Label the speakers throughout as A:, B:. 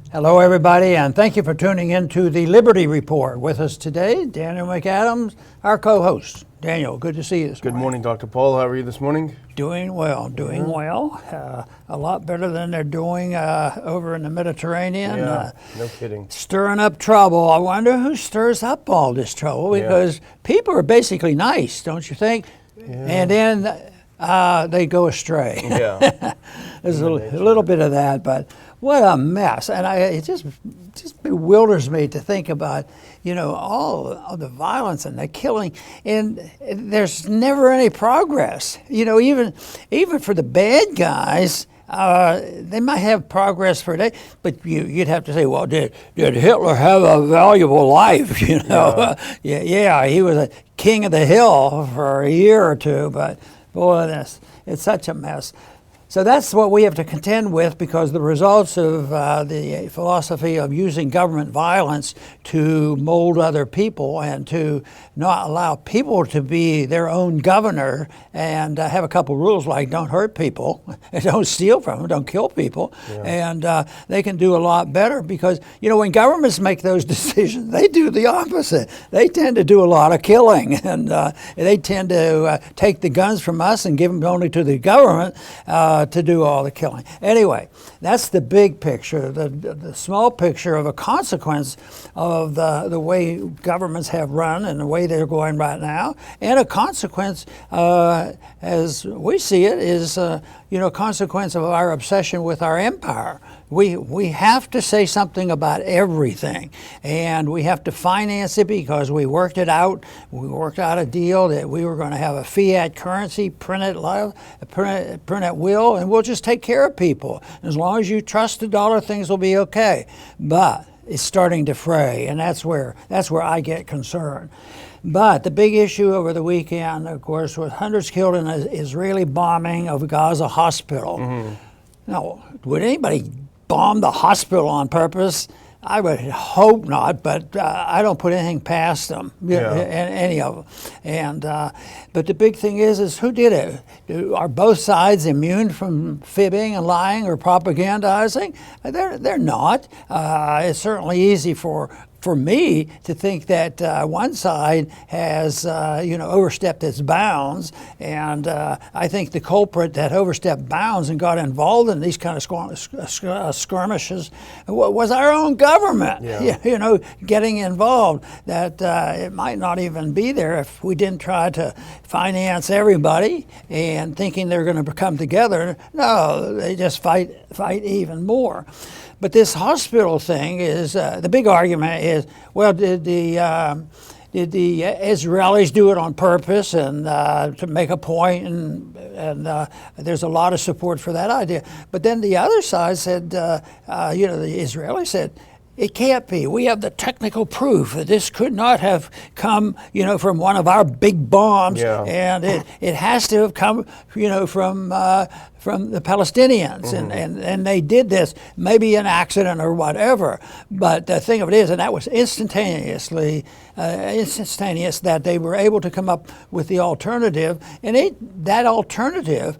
A: Hello, everybody, and thank you for tuning in to the Liberty Report. With us today, Daniel McAdams, our co-host. Daniel, good to see you this morning.
B: Good morning, Dr. Paul. How are you this morning?
A: Doing well. A lot better than they're doing over in the Mediterranean.
B: Yeah, no kidding.
A: Stirring up trouble. I wonder who stirs up all this trouble, because people are basically nice, don't you think? Yeah. And then they go astray.
B: Yeah.
A: There's a little bit of that, but what a mess. And it just bewilders me to think about, all of the violence and the killing, and there's never any progress. Even for the bad guys, they might have progress for a day, but you'd have to say, well, did Hitler have a valuable life? Yeah, he was a king of the hill for a year or two, but boy, it's such a mess. So that's what we have to contend with, because the results of the philosophy of using government violence to mold other people and to not allow people to be their own governor and have a couple rules like don't hurt people, don't steal from them, don't kill people, and they can do a lot better, because, when governments make those decisions, they do the opposite. They tend to do a lot of killing, and they tend to take the guns from us and give them only to the government to do all the killing. Anyway, that's the big picture. The small picture of a consequence of the way governments have run and the way they're going right now, and a consequence, as we see it, is a consequence of our obsession with our empire. We have to say something about everything, and we have to finance it because we worked it out. We worked out a deal that we were going to have a fiat currency, print at will, and we'll just take care of people. As long as you trust the dollar, things will be okay. But it's starting to fray, and that's where I get concerned. But the big issue over the weekend, of course, was hundreds killed in an Israeli bombing of Gaza hospital. Mm-hmm. Now, would anybody bomb the hospital on purpose? I would hope not, but I don't put anything past them, any of them. And but the big thing is who did it? Are both sides immune from fibbing and lying or propagandizing? They're not. It's certainly easy for me to think that one side has, overstepped its bounds, and I think the culprit that overstepped bounds and got involved in these kind of skirmishes was our own government. Getting involved. That it might not even be there if we didn't try to finance everybody and thinking they're going to come together. No, they just fight even more. But this hospital thing is the big argument is, well, did the Israelis do it on purpose and to make a point? And there's a lot of support for that idea. But then the other side said, the Israelis said, it can't be. We have the technical proof that this could not have come, from one of our big bombs, and it has to have come, from the Palestinians, and they did this, maybe an accident or whatever. But the thing of it is, and that was instantaneous that they were able to come up with the alternative, and that alternative,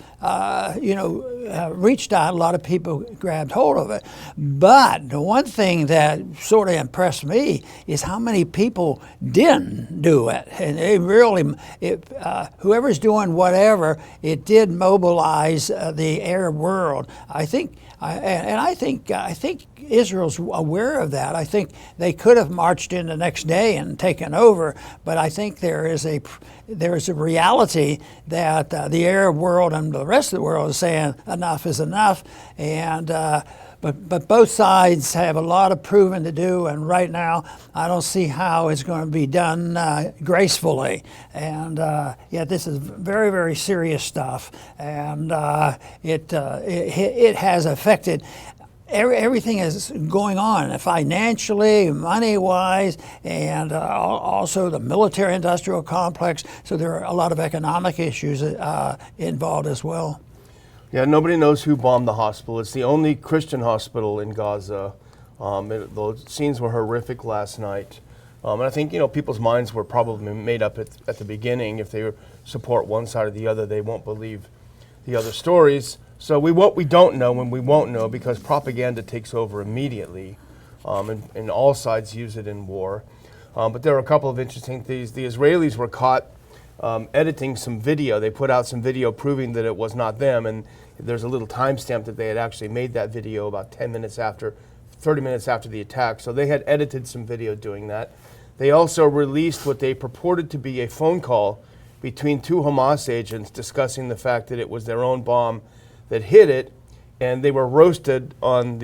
A: reached out. A lot of people grabbed hold of it. But the one thing that sort of impressed me is how many people didn't do it, and whoever's doing whatever, it did mobilize the Arab world. I think Israel's aware of that. I think they could have marched in the next day and taken over, but I think there is a reality that the Arab world and the rest of the world is saying enough is enough, and but both sides have a lot of proving to do, and right now I don't see how it's going to be done gracefully. And this is very, very serious stuff, and it has affected. Everything is going on financially, money-wise, and also the military-industrial complex. So there are a lot of economic issues involved as well.
B: Yeah, nobody knows who bombed the hospital. It's the only Christian hospital in Gaza. The scenes were horrific last night. And I think, people's minds were probably made up at the beginning. If they support one side or the other, they won't believe the other stories. So we don't know, and we won't know because propaganda takes over immediately, and all sides use it in war. But there are a couple of interesting things. The Israelis were caught editing some video. They put out some video proving that it was not them, and there's a little timestamp that they had actually made that video about 30 minutes after the attack. So they had edited some video doing that. They also released what they purported to be a phone call between two Hamas agents discussing the fact that it was their own bomb that hit it, and they were roasted on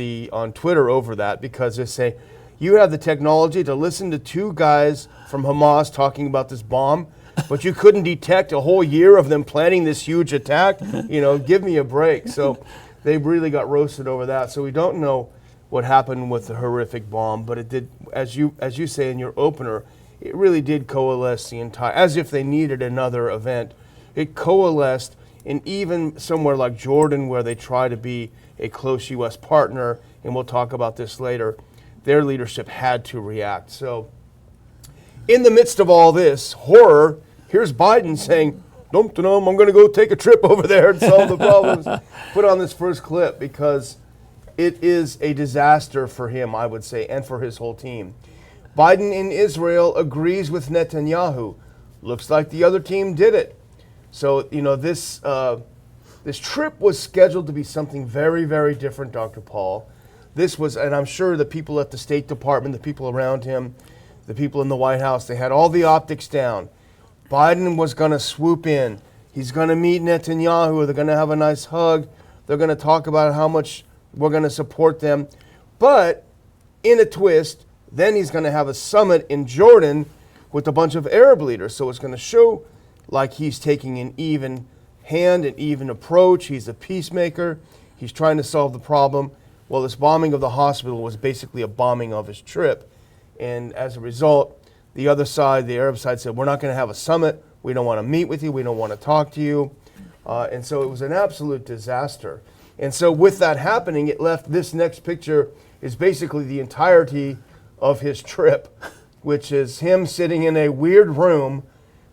B: Twitter over that because they say, you have the technology to listen to two guys from Hamas talking about this bomb, but you couldn't detect a whole year of them planning this huge attack? Give me a break. So they really got roasted over that. So we don't know what happened with the horrific bomb, but it did, as you say in your opener, it really did coalesce the entire, as if they needed another event. It coalesced, and even somewhere like Jordan, where they try to be a close U.S. partner, and we'll talk about this later, their leadership had to react. So in the midst of all this horror, here's Biden saying, I'm going to go take a trip over there and solve the problems. Put on this first clip because it is a disaster for him, I would say, and for his whole team. Biden in Israel agrees with Netanyahu. Looks like the other team did it. So, this trip was scheduled to be something very, very different, Dr. Paul. This was, and I'm sure the people at the State Department, the people around him, the people in the White House, they had all the optics down. Biden was going to swoop in. He's going to meet Netanyahu. They're going to have a nice hug. They're going to talk about how much we're going to support them. But in a twist, then he's going to have a summit in Jordan with a bunch of Arab leaders. So it's going to show like he's taking an even hand, an even approach. He's a peacemaker. He's trying to solve the problem. Well, this bombing of the hospital was basically a bombing of his trip. And as a result, the other side, the Arab side, said, we're not going to have a summit. We don't want to meet with you. We don't want to talk to you. And so it was an absolute disaster. And so with that happening, it left this next picture is basically the entirety of his trip, which is him sitting in a weird room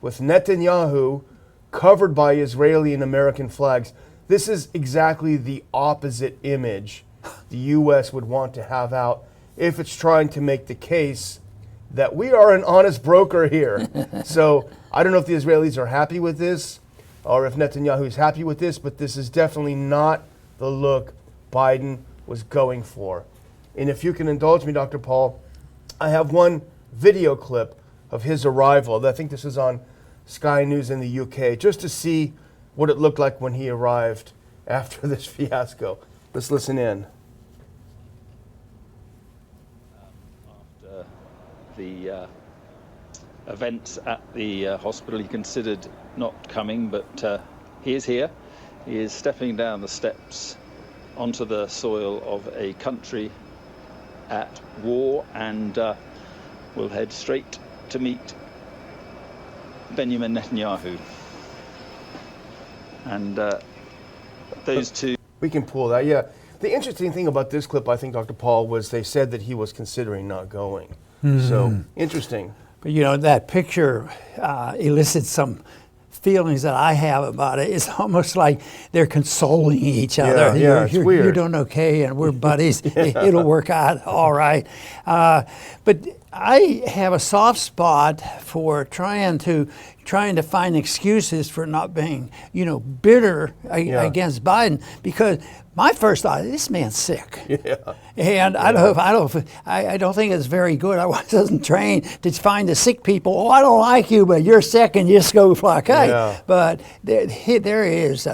B: with Netanyahu covered by Israeli and American flags. This is exactly the opposite image the U.S. would want to have out if it's trying to make the case that we are an honest broker here. So I don't know if the Israelis are happy with this or if Netanyahu is happy with this, but this is definitely not the look Biden was going for. And if you can indulge me, Dr. Paul, I have one video clip of his arrival. I think this is on Sky News in the UK, just to see what it looked like when he arrived after this fiasco. Let's listen in.
C: After the events at the hospital, he considered not coming, but he is here. He is stepping down the steps onto the soil of a country at war, and will head straight to meet Benjamin Netanyahu. And those two...
B: We can pull that, yeah. The interesting thing about this clip, I think, Dr. Paul, was they said that he was considering not going. Mm-hmm. So, interesting.
A: But, that picture elicits some feelings that I have about it. It's almost like they're consoling each other.
B: Yeah, it's weird.
A: You're doing okay, and we're buddies. It'll work out all right. But I have a soft spot for trying to find excuses for not being, bitter against Biden, because my first thought, this man's sick.
B: Yeah.
A: And I don't think it's very good. I wasn't trained to find the sick people. Oh, I don't like you, but you're sick, and you just go like, hey. Yeah. But there is,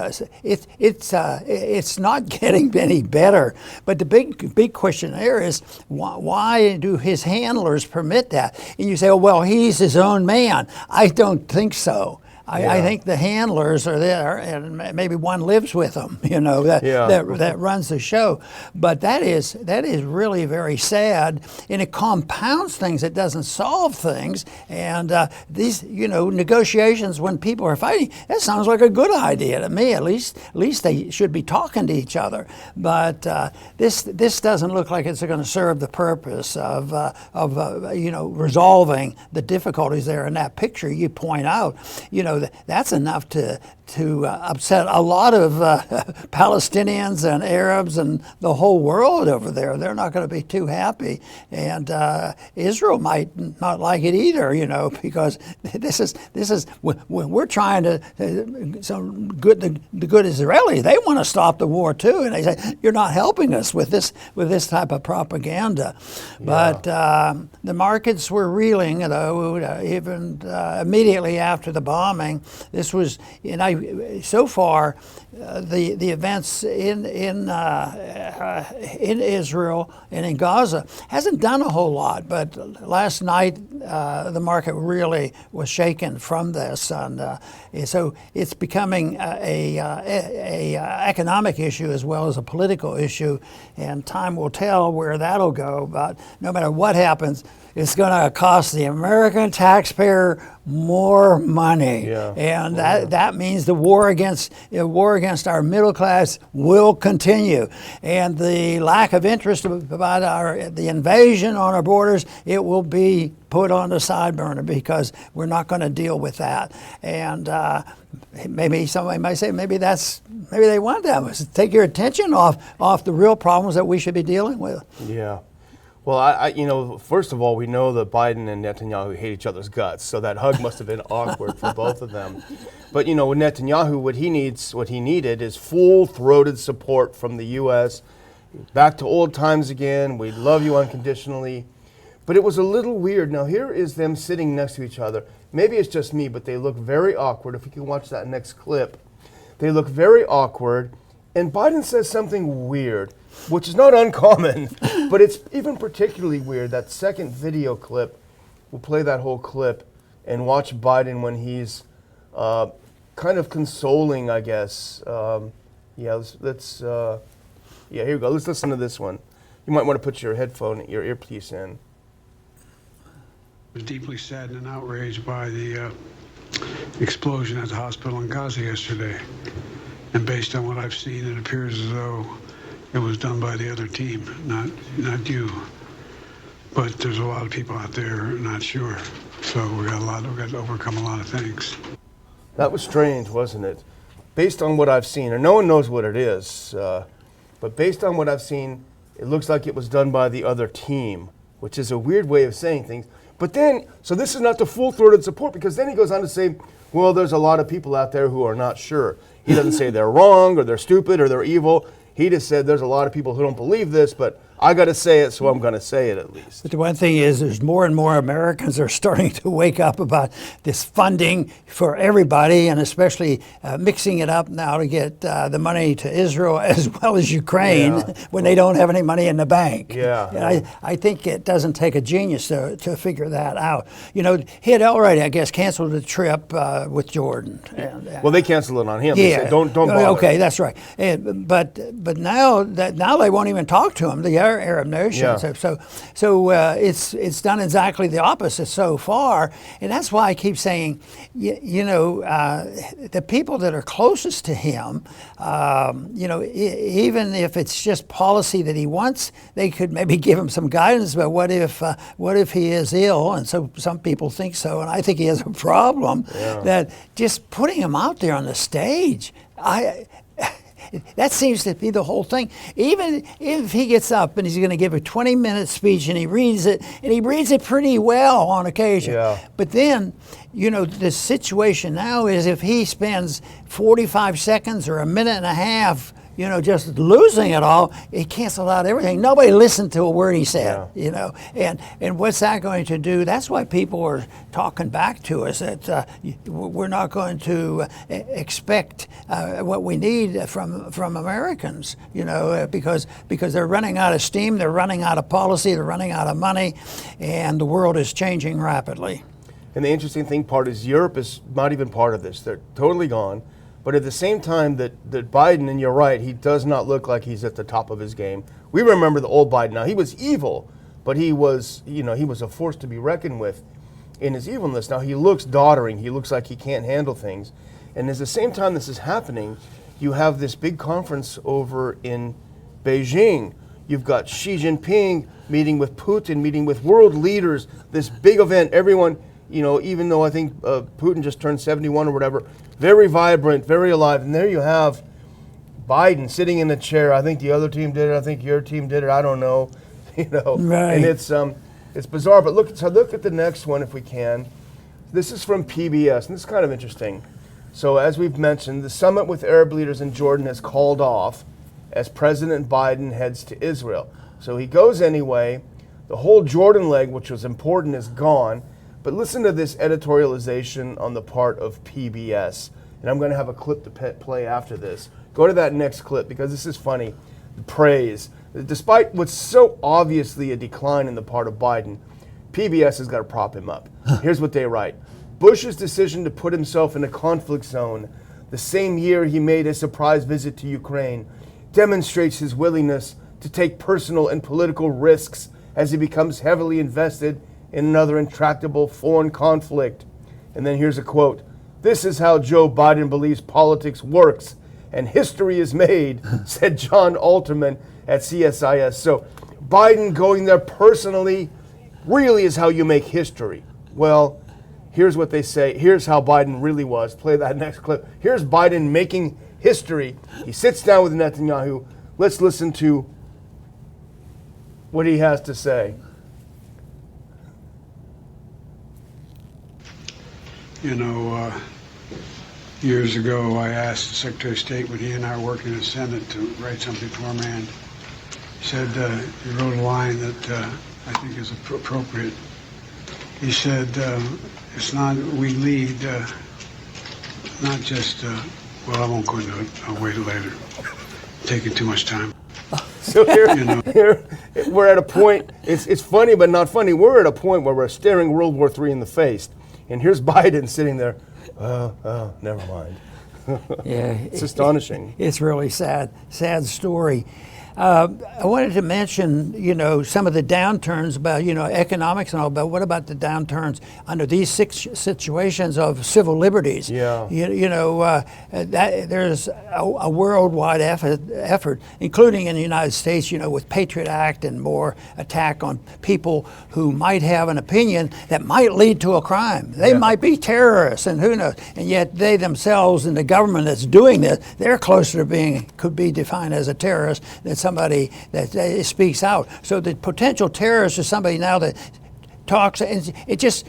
A: it's not getting any better. But the big question there is, why do his handlers permit that? And you say, oh, well, he's his own man. I don't think so. I think the handlers are there, and maybe one lives with them, that runs the show. But that is really very sad, and it compounds things. It doesn't solve things. And these, negotiations when people are fighting, that sounds like a good idea to me. At least they should be talking to each other. But this doesn't look like it's going to serve the purpose of resolving the difficulties there in that picture you point out. that's enough to upset a lot of Palestinians and Arabs and the whole world over there. They're not going to be too happy, and Israel might not like it either. Because this is when we're trying to the good Israelis. They want to stop the war too, and they say you're not helping us with this type of propaganda. But the markets were reeling, though, even immediately after the bombing. This was, so far, the events in Israel and in Gaza hasn't done a whole lot. But last night, the market really was shaken from this, and so it's becoming a economic issue as well as a political issue, and time will tell where that'll go. But no matter what happens, it's going to cost the American taxpayer more money, and that means the war against our middle class will continue, and the lack of interest about the invasion on our borders, it will be put on the side burner because we're not going to deal with that. And maybe somebody might say maybe they want that to take your attention off the real problems that we should be dealing with.
B: Yeah. Well, first of all, we know that Biden and Netanyahu hate each other's guts, so that hug must have been awkward for both of them. But with Netanyahu, what he needed is full-throated support from the U.S. Back to old times again. We love you unconditionally. But it was a little weird. Now here is them sitting next to each other. Maybe it's just me, but they look very awkward. If we can watch that next clip, they look very awkward. And Biden says something weird, which is not uncommon, but it's even particularly weird. That second video clip, we'll play that whole clip and watch Biden when he's kind of consoling, I guess. Here we go. Let's listen to this one. You might want to put your earpiece in.
D: I was deeply saddened and outraged by the explosion at the hospital in Gaza yesterday. And based on what I've seen, it appears as though it was done by the other team, not you. But there's a lot of people out there not sure. So we've got to overcome a lot of things.
B: That was strange, wasn't it? Based on what I've seen, and no one knows what it is, but based on what I've seen, it looks like it was done by the other team, which is a weird way of saying things. But then, so this is not the full-throated support, because then he goes on to say, well, there's a lot of people out there who are not sure. He doesn't say they're wrong or they're stupid or they're evil. He just said there's a lot of people who don't believe this, but I got to say it, so I'm going to say it at least.
A: But the one thing is, there's more and more Americans are starting to wake up about this funding for everybody, and especially mixing it up now to get the money to Israel as well as Ukraine when they don't have any money in the bank.
B: Yeah.
A: And I think it doesn't take a genius to figure that out. He had already, I guess, canceled the trip with Jordan.
B: Well, they canceled it on him. They said, don't bother.
A: Okay, that's right. But now they won't even talk to him. The Arab nations.
B: Yeah.
A: So it's done exactly the opposite so far, and that's why I keep saying, the people that are closest to him, even if it's just policy that he wants, they could maybe give him some guidance. But what if he is ill? And so some people think so, and I think he has a problem. That just putting him out there on the stage, that seems to be the whole thing. Even if he gets up and he's going to give a 20-minute speech and he reads it pretty well on occasion. Yeah. But then, the situation now is if he spends 45 seconds or a minute and a half, just losing it all, he canceled out everything. Nobody listened to a word he said, And what's that going to do? That's why people are talking back to us that we're not going to expect what we need from Americans, because they're running out of steam, they're running out of policy, they're running out of money, and the world is changing rapidly.
B: And the interesting part is Europe is not even part of this. They're totally gone. But at the same time that Biden, and you're right, he does not look like he's at the top of his game. We remember the old Biden. Now, he was evil, but he was a force to be reckoned with in his evilness. Now, he looks doddering. He looks like he can't handle things. And at the same time this is happening, you have this big conference over in Beijing. You've got Xi Jinping meeting with Putin, meeting with world leaders, this big event. Everyone, even though I think Putin just turned 71 or whatever, very vibrant, very alive. And there you have Biden sitting in the chair. I think the other team did it. I think your team did it. I don't know.
A: Right.
B: And it's bizarre. But look at the next one if we can. This is from PBS, and this is kind of interesting. So as we've mentioned, the summit with Arab leaders in Jordan has called off as President Biden heads to Israel. So he goes anyway. The whole Jordan leg, which was important, is gone. But listen to this editorialization on the part of PBS. And I'm going to have a clip to play after this. Go to that next clip because this is funny. The praise. Despite what's so obviously a decline in the part of Biden, PBS has got to prop him up. Here's what they write. Bush's decision to put himself in a conflict zone the same year he made a surprise visit to Ukraine demonstrates his willingness to take personal and political risks as he becomes heavily invested in another intractable foreign conflict. And then here's a quote. This is how Joe Biden believes politics works and history is made, said John Alterman at CSIS. So Biden going there personally really is how you make history. Well, here's what they say. Here's how Biden really was. Play that next clip. Here's Biden making history. He sits down with Netanyahu. Let's listen to what he has to say.
D: Years ago, I asked the Secretary of State when he and I were working in the Senate to write something for him, and he said, he wrote a line that I think is appropriate. He said, it's not, we lead, not just, well, I won't go into it. I'll wait later. Taking too much time.
B: So here we're at a point, it's funny but not funny. We're at a point where we're staring World War III in the face. And here's Biden sitting there, oh, never mind.
A: Yeah,
B: it's astonishing.
A: It's really sad story. I wanted to mention, some of the downturns about, economics and all, but what about the downturns under these situations of civil liberties?
B: Yeah.
A: There's a worldwide effort, including in the United States, with Patriot Act and more attack on people who might have an opinion that might lead to a crime. They might be terrorists, and who knows? And yet they themselves and the government that's doing this, they're closer to could be defined as a terrorist than somebody that speaks out. So the potential terrorist is somebody now that talks, and it just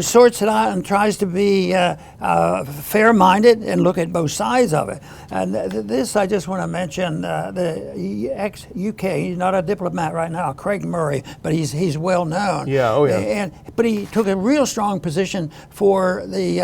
A: sorts it out and tries to be fair-minded and look at both sides of it. And this, I just want to mention the ex-UK, he's not a diplomat right now, Craig Murray, but he's well known.
B: Yeah, oh yeah.
A: But he took a real strong position for the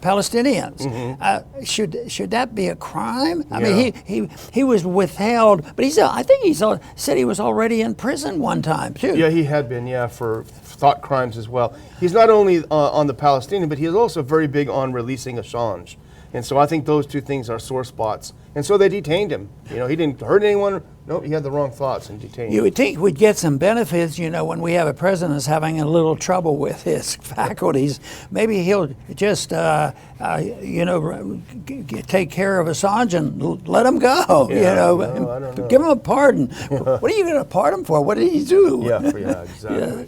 A: Palestinians. Mm-hmm. Should that be a crime? I mean, he was withheld, but I think he said he was already in prison one time too.
B: Yeah, he had been, for thought crimes as well. He's not only on the Palestinian, but he is also very big on releasing Assange. And so I think those two things are sore spots. And so they detained him. He didn't hurt anyone. No, he had the wrong thoughts and detained him.
A: You would think we'd get some benefits, when we have a president that's having a little trouble with his faculties. Maybe he'll just, take care of Assange and let him go.
B: I don't know.
A: Give him a pardon. What are you going to pardon him for? What did he do?
B: Yeah, exactly.
A: Yeah.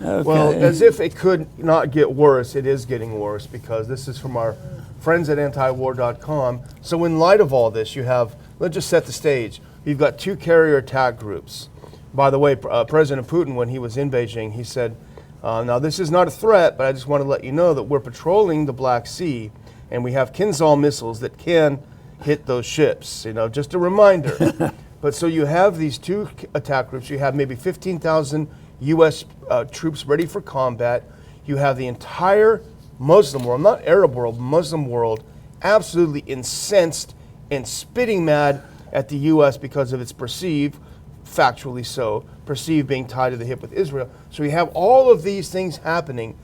A: Okay.
B: Well, as if it could not get worse, it is getting worse because this is from our friends at antiwar.com. So in light of all this, let's just set the stage. You've got two carrier attack groups. By the way, President Putin, when he was in Beijing, he said, now this is not a threat, but I just want to let you know that we're patrolling the Black Sea and we have Kinzhal missiles that can hit those ships. Just a reminder. But so you have these two attack groups. You have maybe 15,000 U.S. Troops ready for combat. You have the entire Muslim world, not Arab world, Muslim world, absolutely incensed and spitting mad at the U.S. because of its perceived, factually so, perceived being tied to the hip with Israel. So we have all of these things happening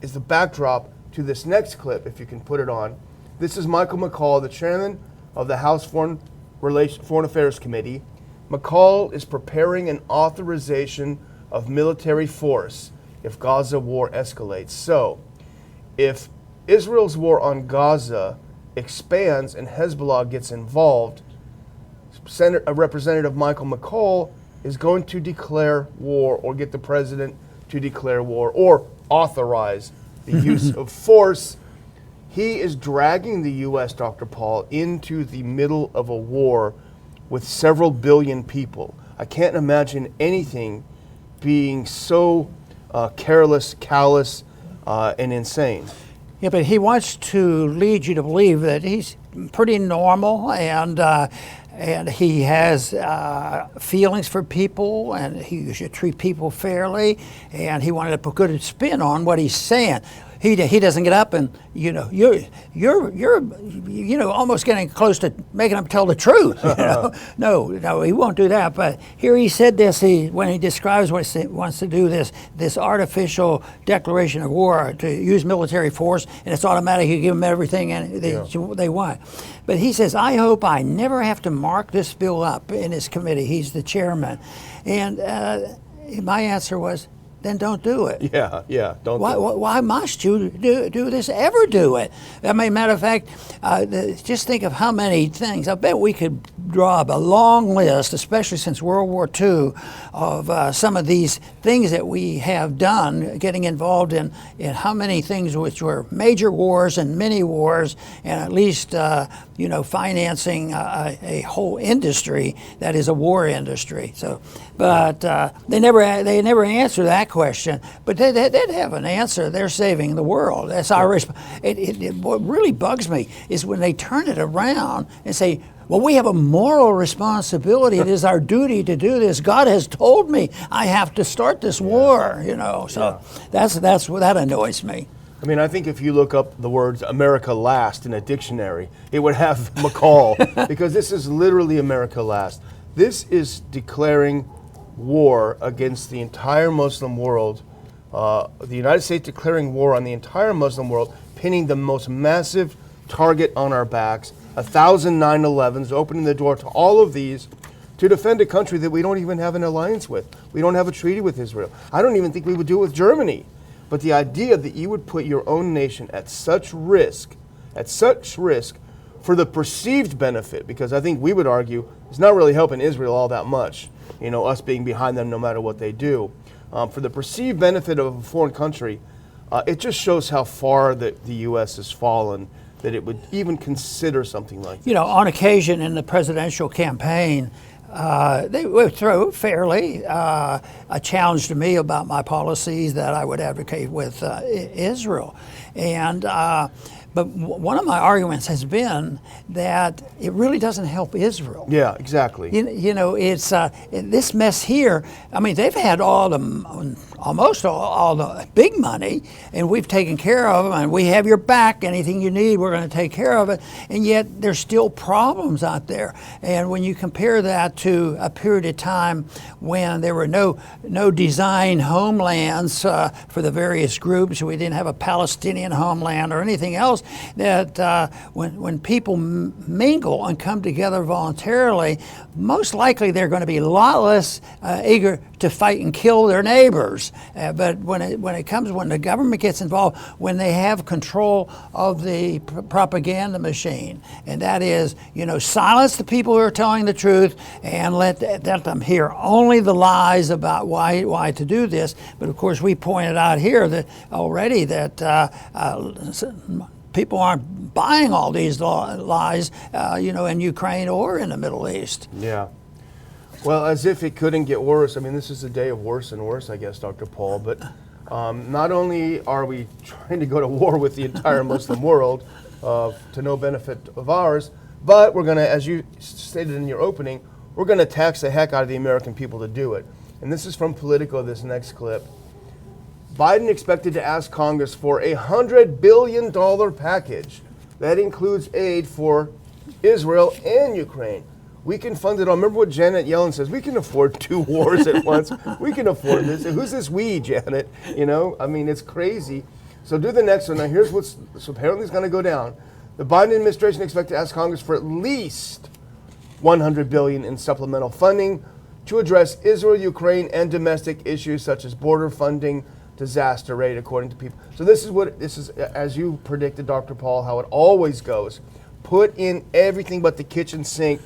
B: is the backdrop to this next clip, if you can put it on. This is Michael McCaul, the chairman of the House Foreign Affairs Committee. McCaul is preparing an authorization of military force if Gaza war escalates. So, if Israel's war on Gaza expands and Hezbollah gets involved, Representative Michael McCaul is going to declare war or get the president to declare war or authorize the use of force. He is dragging the U.S., Dr. Paul, into the middle of a war with several billion people. I can't imagine anything being so careless, callous, and insane.
A: Yeah, but he wants to lead you to believe that he's pretty normal and he has feelings for people and he should treat people fairly, and he wanted to put good spin on what he's saying. He doesn't get up and you're almost getting close to making him tell the truth. No, he won't do that. But here he said this when he describes what he wants to do, this artificial declaration of war to use military force, and it's automatic. You give them everything and they want. But he says, I hope I never have to mark this bill up in his committee. He's the chairman, and my answer was, then don't do it.
B: Yeah, don't do it.
A: Why must you do this, ever do it? I mean, matter of fact, just think of how many things. I bet we could draw up a long list, especially since World War II, of some of these things that we have done, getting involved in how many things which were major wars and mini wars, and at least financing a whole industry that is a war industry. So, but they never answer that question. But they'd have an answer. They're saving the world. That's our what really bugs me is when they turn it around and say, well, we have a moral responsibility. It is our duty to do this. God has told me I have to start this war. So that's what that annoys me.
B: I mean, I think if you look up the words America Last in a dictionary, it would have McCaul, because this is literally America Last. This is declaring war against the entire Muslim world, the United States declaring war on the entire Muslim world, pinning the most massive target on our backs, 1,000 9/11s, opening the door to all of these to defend a country that we don't even have an alliance with. We don't have a treaty with Israel. I don't even think we would do it with Germany. But the idea that you would put your own nation at such risk for the perceived benefit, because I think we would argue it's not really helping Israel all that much, us being behind them no matter what they do. For the perceived benefit of a foreign country, it just shows how far the U.S. has fallen, that it would even consider something like this.
A: On occasion in the presidential campaign, they would throw fairly a challenge to me about my policies that I would advocate with Israel. And but one of my arguments has been that it really doesn't help Israel.
B: Yeah, exactly.
A: It's this mess here. I mean, they've had almost all the big money, and we've taken care of them, and we have your back. Anything you need, we're going to take care of it. And yet, there's still problems out there. And when you compare that to a period of time when there were no design homelands for the various groups, we didn't have a Palestinian homeland or anything else, that when people mingle and come together voluntarily, most likely they're going to be a lot less eager to fight and kill their neighbors. But when the government gets involved, when they have control of the propaganda machine, and that is, silence the people who are telling the truth and let them hear only the lies about why to do this. But of course, we pointed out here that already that people aren't buying all these lies, in Ukraine or in the Middle East.
B: Yeah. Well, as if it couldn't get worse. I mean, this is a day of worse and worse, I guess, Dr. Paul. But not only are we trying to go to war with the entire Muslim world to no benefit of ours, but we're going to, as you stated in your opening, we're going to tax the heck out of the American people to do it. And this is from Politico, this next clip. Biden expected to ask Congress for a $100 billion package that includes aid for Israel and Ukraine. We can fund it all. Remember what Janet Yellen says? We can afford 2 wars at once. We can afford this. Who's this we, Janet? I mean, it's crazy. So do the next one. Now here's what's apparently is going to go down. The Biden administration expects to ask Congress for at least $100 billion in supplemental funding to address Israel, Ukraine, and domestic issues such as border funding, disaster aid, according to people. So this is, as you predicted, Dr. Paul, how it always goes. Put in everything but the kitchen sink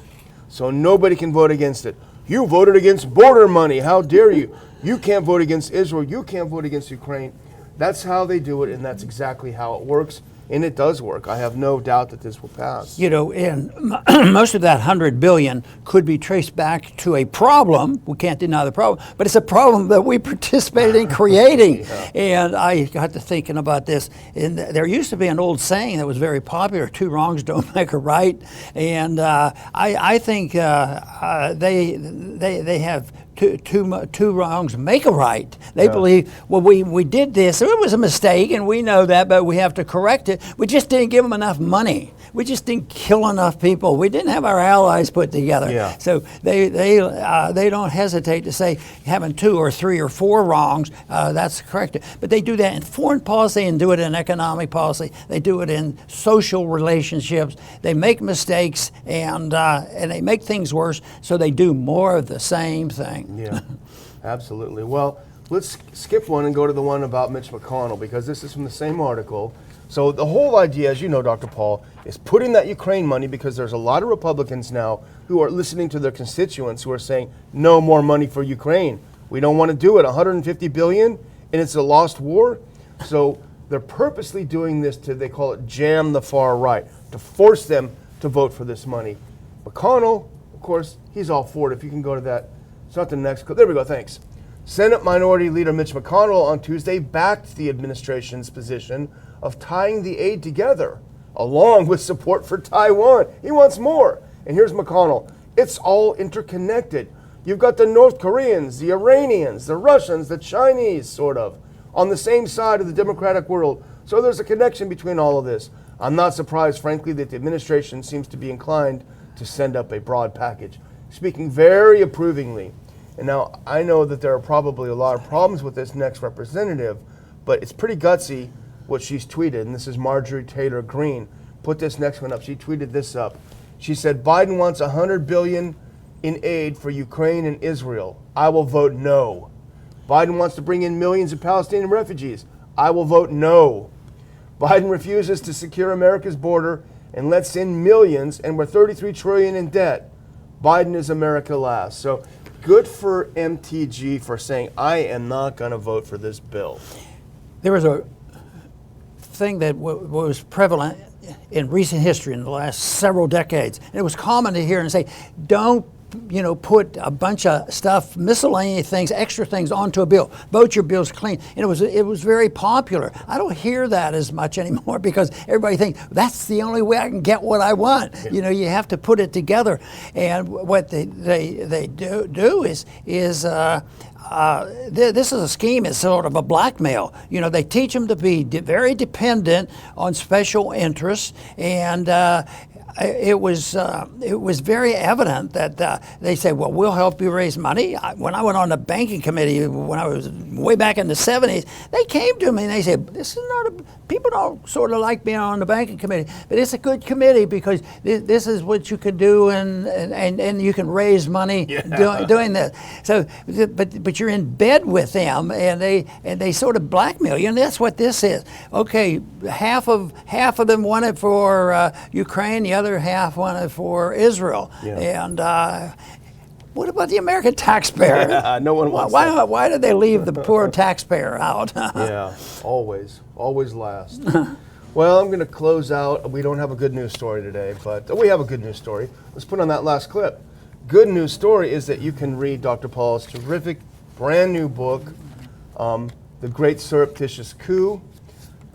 B: so nobody can vote against it. You voted against border money. How dare you? You can't vote against Israel. You can't vote against Ukraine. That's how they do it, and that's exactly how it works. And it does work. I have no doubt that this will pass.
A: You know, and most of that 100 billion could be traced back to a problem. We can't deny the problem, but it's a problem that we participated in creating.
B: Yeah.
A: And I got to thinking about this. And there used to be an old saying that was very popular: "Two wrongs don't make a right." And I think they have two wrongs make a right. They believe, well, we did this. It was a mistake, and we know that, but we have to correct it. We just didn't give them enough money. We just didn't kill enough people. We didn't have our allies put together.
B: Yeah.
A: So they don't hesitate to say having 2 or 3 or 4 wrongs, that's correct. But they do that in foreign policy and do it in economic policy. They do it in social relationships. They make mistakes and they make things worse. So they do more of the same thing.
B: Yeah, absolutely. Well, let's skip one and go to the one about Mitch McConnell, because this is from the same article. So the whole idea, as you know, Dr. Paul, is putting that Ukraine money, because there's a lot of Republicans now who are listening to their constituents who are saying, no more money for Ukraine. We don't want to do it. 150 billion, and it's a lost war. So they're purposely doing this to, they call it jam the far right, to force them to vote for this money. McConnell, of course, he's all for it. If you can go to that, it's not the next clip. There we go, thanks. Senate Minority Leader Mitch McConnell on Tuesday backed the administration's position of tying the aid together, along with support for Taiwan. He wants more. And here's McConnell. It's all interconnected. You've got the North Koreans, the Iranians, the Russians, the Chinese, sort of, on the same side of the democratic world. So there's a connection between all of this. I'm not surprised, frankly, that the administration seems to be inclined to send up a broad package, speaking very approvingly. And now, I know that there are probably a lot of problems with this next representative, but it's pretty gutsy what she's tweeted, and this is Marjorie Taylor Greene. Put this next one up. She tweeted this up. She said, Biden wants $100 billion in aid for Ukraine and Israel. I will vote no. Biden wants to bring in millions of Palestinian refugees. I will vote no. Biden refuses to secure America's border and lets in millions, and we're $33 trillion in debt. Biden is America last. So good for MTG for saying, I am not going to vote for this bill.
A: There was a thing that was prevalent in recent history in the last several decades. And it was common to hear and say, don't put a bunch of stuff, miscellaneous things, extra things onto a bill. Vote your bills clean. And it was very popular. I don't hear that as much anymore because everybody thinks that's the only way I can get what I want. Yeah. You have to put it together. And what they do is this is a scheme. It's sort of a blackmail. They teach them to be very dependent on special interests, and it was very evident that they said, well, we'll help you raise money. When I went on the banking committee, when I was way back in the 70s, they came to me and they said, this is not people don't sort of like being on the banking committee, but it's a good committee because this is what you can do and you can raise money doing this. So, but you're in bed with them and they sort of blackmail you, and that's what this is. Okay, half of them want it for Ukraine, the other half wanted for Israel. Yeah. And what about the American taxpayer?
B: No one wants that.
A: Why did they leave the poor taxpayer out?
B: Yeah, always last. Well, I'm going to close out. We don't have a good news story today, but we have a good news story. Let's put on that last clip. Good news story is that you can read Dr. Paul's terrific brand new book, The Great Surreptitious Coup.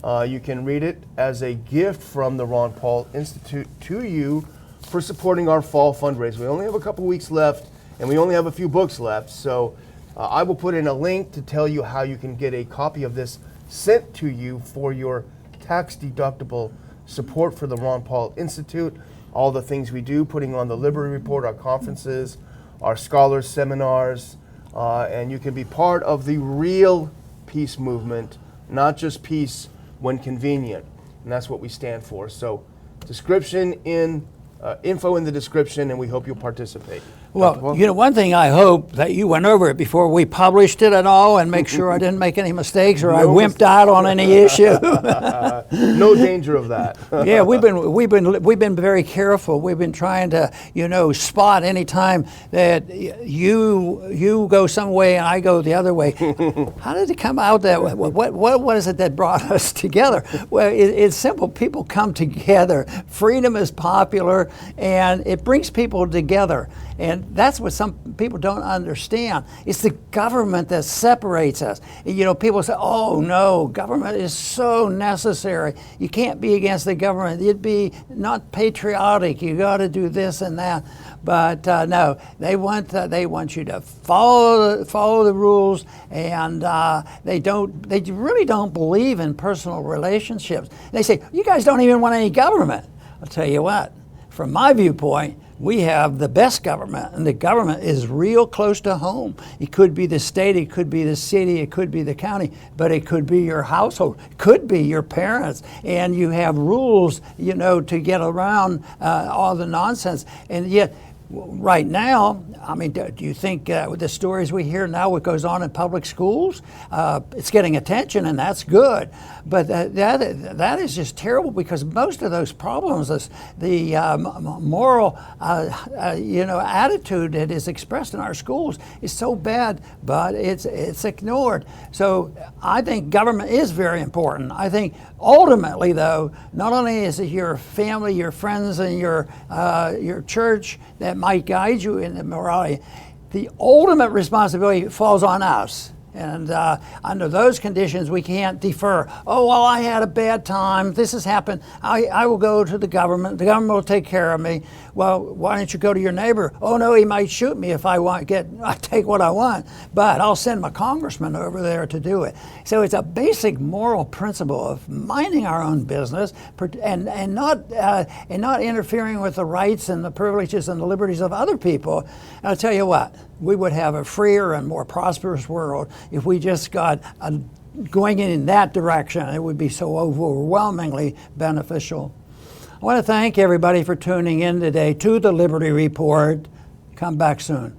B: You can read it as a gift from the Ron Paul Institute to you for supporting our fall fundraiser. We only have a couple weeks left, and we only have a few books left. So I will put in a link to tell you how you can get a copy of this sent to you for your tax-deductible support for the Ron Paul Institute. All the things we do, putting on the Liberty Report, our conferences, our scholars seminars, and you can be part of the real peace movement, not just peace when convenient, and that's what we stand for. So, info in the description, and we hope you'll participate.
A: Well, you know, one thing I hope that you went over it before we published it at all, and make sure I didn't make any mistakes or I wimped out on any issue.
B: No danger of that.
A: Yeah, we've been very careful. We've been trying to, you know, spot any time that you go some way and I go the other way. How did it come out that way? What is it that brought us together? Well, it's simple. People come together. Freedom is popular, and it brings people together. And that's what some people don't understand. It's the government that separates us. You know, people say, oh no, government is so necessary. You can't be against the government. You'd be not patriotic. You got to do this and that. But no, they want you to follow the rules, and they really don't believe in personal relationships. They say, you guys don't even want any government. I'll tell you what, from my viewpoint, we have the best government, and the government is real close to home. It could be the state, it could be the city, it could be the county, but it could be your household, it could be your parents, and you have rules, you know, to get around all the nonsense. And yet, right now, I mean, do you think with the stories we hear now, what goes on in public schools, it's getting attention, and that's good. But that is just terrible, because most of those problems, the moral, attitude that is expressed in our schools is so bad, but it's ignored. So I think government is very important. I think ultimately, though, not only is it your family, your friends, and your church that might guide you in the morality, the ultimate responsibility falls on us. And under those conditions, we can't defer. Oh, well, I had a bad time. This has happened. I will go to the government. The government will take care of me. Well, why don't you go to your neighbor? Oh, no, he might shoot me if I take what I want. But I'll send my congressman over there to do it. So it's a basic moral principle of minding our own business and not interfering with the rights and the privileges and the liberties of other people. And I'll tell you what, we would have a freer and more prosperous world if we just got going in that direction. It would be so overwhelmingly beneficial. I want to thank everybody for tuning in today to the Liberty Report. Come back soon.